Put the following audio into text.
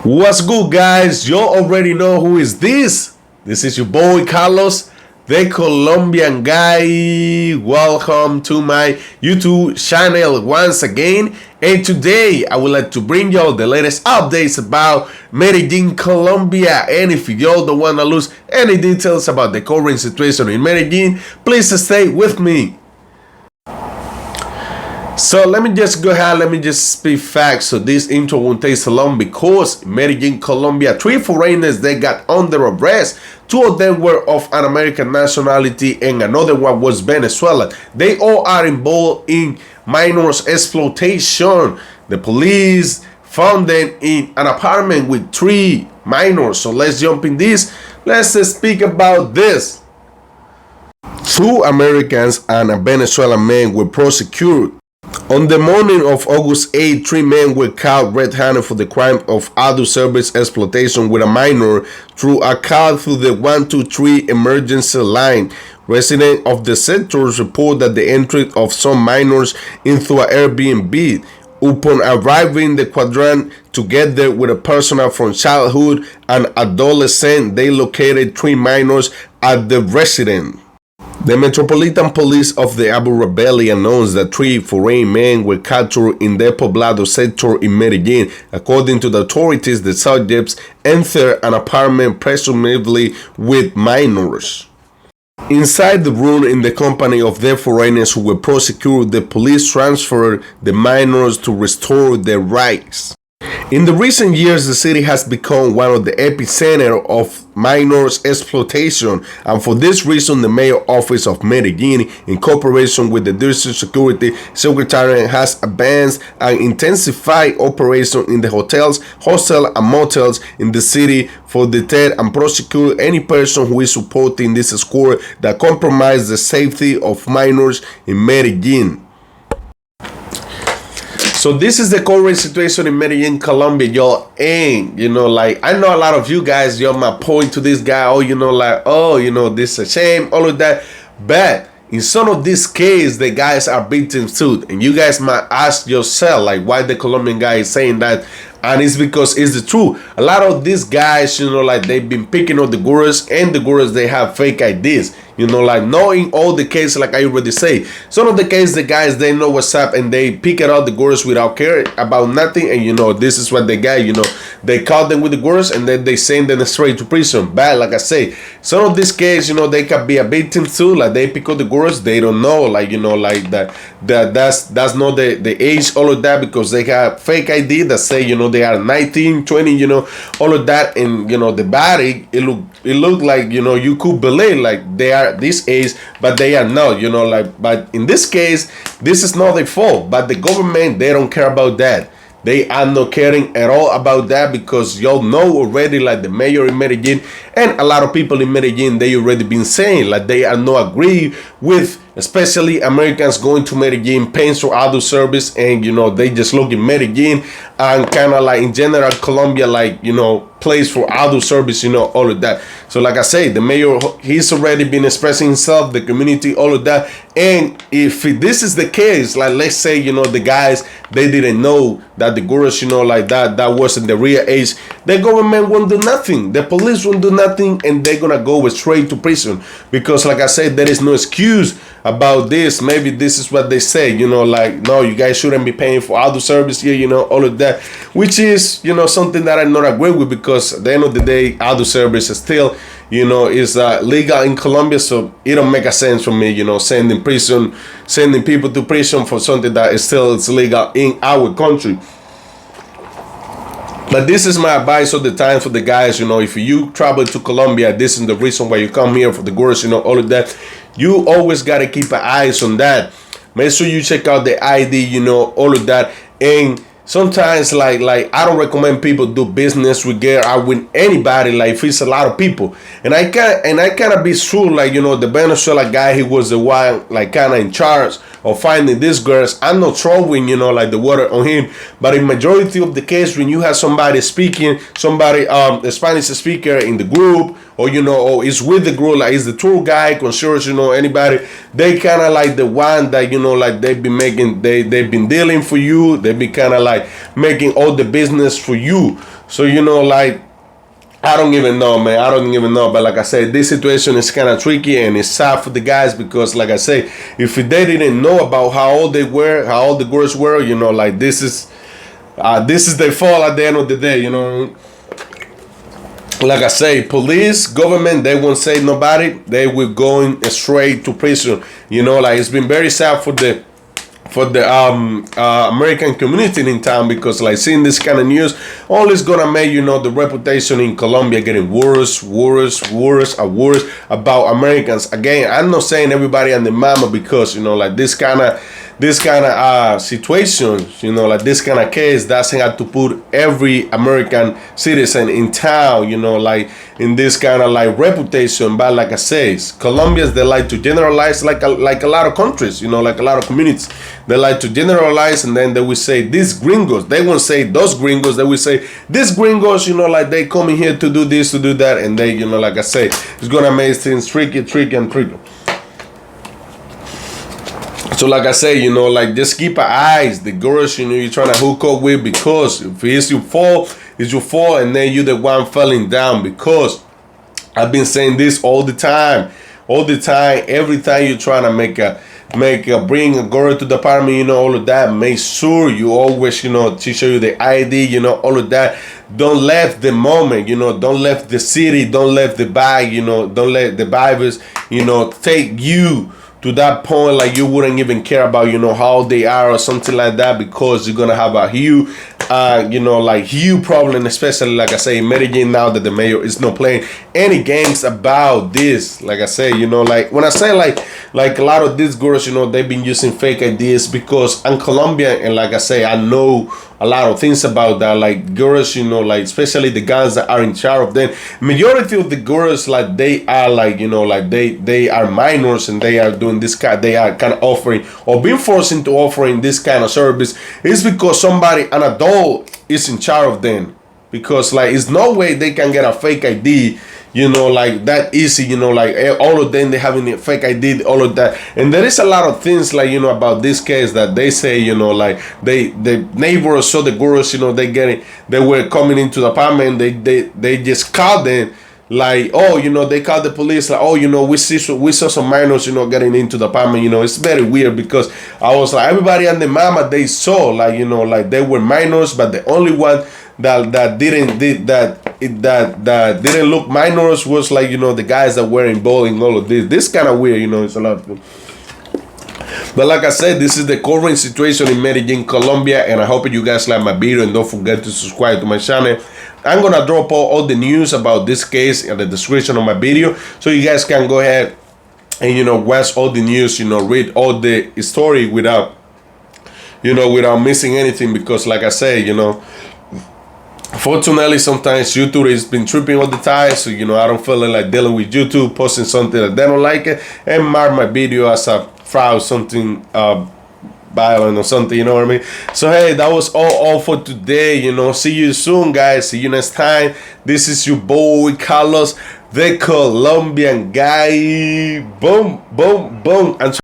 What's good, guys? You already know who is this. This is your boy Carlos, the Colombian guy. Welcome to my YouTube channel once again. And today I would like to bring y'all the latest updates about Medellin, Colombia. And if y'all don't want to lose any details about the current situation in Medellin, please stay with me. So let me just go ahead, let me just speak facts. So this intro won't take so long because Medellin, Colombia, 3 foreigners they got under arrest. 2 of them were of an American nationality and another one was Venezuelan. They all are involved in minors exploitation. The police found them in an apartment with 3 minors. So let's jump in this. Let's speak about this. 2 Americans and a Venezuelan man were prosecuted. On the morning of August 8, 3 men were caught red-handed for the crime of adult service exploitation with a minor through a call through the 123 emergency line. Residents of the sectors report that the entry of some minors into an Airbnb. Upon arriving the quadrant together with a personnel from childhood and adolescent, they located 3 minors at the residence. The Metropolitan Police of the Abu Rebellion announced that 3 foreign men were captured in the Poblado sector in Medellin. According to the authorities, the subjects entered an apartment presumably with minors. Inside the room, in the company of the foreigners who were prosecuted, the police transferred the minors to restore their rights. In the recent years, the city has become one of the epicenter of minors exploitation, and for this reason, the mayor office of Medellin, in cooperation with the district security secretariat, has advanced and intensified operation in the hotels, hostels, and motels in the city for deter and prosecute any person who is supporting this squad that compromise the safety of minors in Medellin. So this is the current situation in Medellin, Colombia, y'all. And, I know a lot of you guys, my point to this guy, this is a shame, all of that. But in some of these cases, the guys are victims too. And you guys might ask yourself, why the Colombian guy is saying that. And it's because it's the truth. A lot of these guys, they've been picking up the gurus, and the gurus, they have fake IDs. Knowing all the cases, like I already say. Some of the cases, the guys, they know what's up, and they pick it out the gurus without caring about nothing. And, this is what they got, They caught them with the gurus, and then they send them straight to prison. But, like I say, some of these cases, they can be a victim too. They pick up the gurus, they don't know, that's not the age, all of that, because they have fake ID that say, they are 19, 20, all of that. And, the body, it look like, you could believe, they are this age, but they are not, but in this case, this is not their fault. But the government, they don't care about that. They are not caring at all about that, because y'all know already, the mayor in Medellin and a lot of people in Medellin, they already been saying, they are not agree with, especially Americans going to Medellin, paying for adult service, and, they just look in Medellin and kind of in general, Colombia, place for adult service, all of that. So like I say, the mayor, he's already been expressing himself, the community, all of that. And if this is the case, let's say, the guys, they didn't know that the gurus, that wasn't the real age, the government won't do nothing. The police won't do nothing, and they're gonna go straight to prison. Because like I said, there is no excuse about this. Maybe this is what they say, no, you guys shouldn't be paying for adult service here, all of that, which is, something that I'm not agree with, because at the end of the day, adult service is still, is legal in Colombia. So it don't make a sense for me, sending people to prison for something that is still legal in our country. But this is my advice all the time for the guys, if you travel to Colombia, this is the reason why you come here for the gurus, all of that. You always got to keep an eyes on that. Make sure you check out the ID, all of that. And sometimes, I don't recommend people do business with anybody, if it's a lot of people. And I kind of be sure, the Venezuela guy, he was the one, kind of in charge of finding these girls and not throwing, like the water on him. But in majority of the case, when you have somebody speaking, a Spanish speaker in the group, or or is with the group, like is the tour guide, concierge, anybody, they kind of like the one that like they've been dealing for you. They've been kind of like making all the business for you. So like, I don't even know, man. I don't even know. But like I said, this situation is kind of tricky, and it's sad for the guys because, like I say, if they didn't know about how old they were, how old the girls were, like this is their fault at the end of the day, Like I say, police, government, they won't save nobody. They will going straight to prison. Like it's been very sad for the American community in town, because like seeing this kind of news all is gonna make the reputation in Colombia getting worse about Americans. Again, I'm not saying everybody and the mama, because like this kind of situations, like this kind of case doesn't have to put every American citizen in town, like in this kind of like reputation. But like I say, Colombians, they like to generalize, like a lot of countries, like a lot of communities, they like to generalize, and then they will say these gringos. They won't say those gringos. They will say these gringos, like they coming here to do this, to do that, and they, like I say, it's gonna make things tricky. So like I say, like just keep your eyes, the girls, you're trying to hook up with, because if it's your fault, it's your fault, and then you're the one falling down. Because I've been saying this all the time. Every time you're trying to bring a girl to the apartment, all of that, make sure you always, she show you the ID, all of that. Don't let the moment, don't let the city, don't let the bag, don't let the vibes, take you to that point, like you wouldn't even care about, how they are or something like that, because you're gonna have a huge, huge problem, especially like I say in Medellin, now that the mayor is not playing any games about this. Like I say, like when I say like a lot of these girls, they've been using fake IDs, because I'm Colombian, and like I say, I know a lot of things about that. Like girls, like especially the guys that are in charge of them, majority of the girls, like they are like, like they are minors, and they are doing this kind, they are kind of offering or being forced into offering this kind of service. It's because an adult is in charge of them, because like it's no way they can get a fake ID, like that easy, like all of them, they having a fake ID, all of that. And there is a lot of things like, about this case that they say, like the neighbors saw the girls, they were coming into the apartment, they just called them, like, oh, they called the police, like, oh, we saw some minors, getting into the apartment. It's very weird, because I was like, everybody and the mama, they saw, like, like they were minors, but the only one that didn't look minors was like, the guys that were involved in all of this kind of weird, it's a lot of things. But like I said, this is the current situation in Medellin, Colombia, and I hope you guys like my video, and don't forget to subscribe to my channel. I'm gonna drop all the news about this case in the description of my video, so you guys can go ahead and watch all the news, read all the story without missing anything. Because like I say, fortunately, sometimes YouTube has been tripping all the time, so I don't feel like dealing with YouTube, posting something that they don't like it, and mark my video as a fraud, something violent or something, you know what I mean? So hey, that was all for today. See you soon, guys. See you next time. This is your boy Carlos, the Colombian guy. Boom, boom, boom. And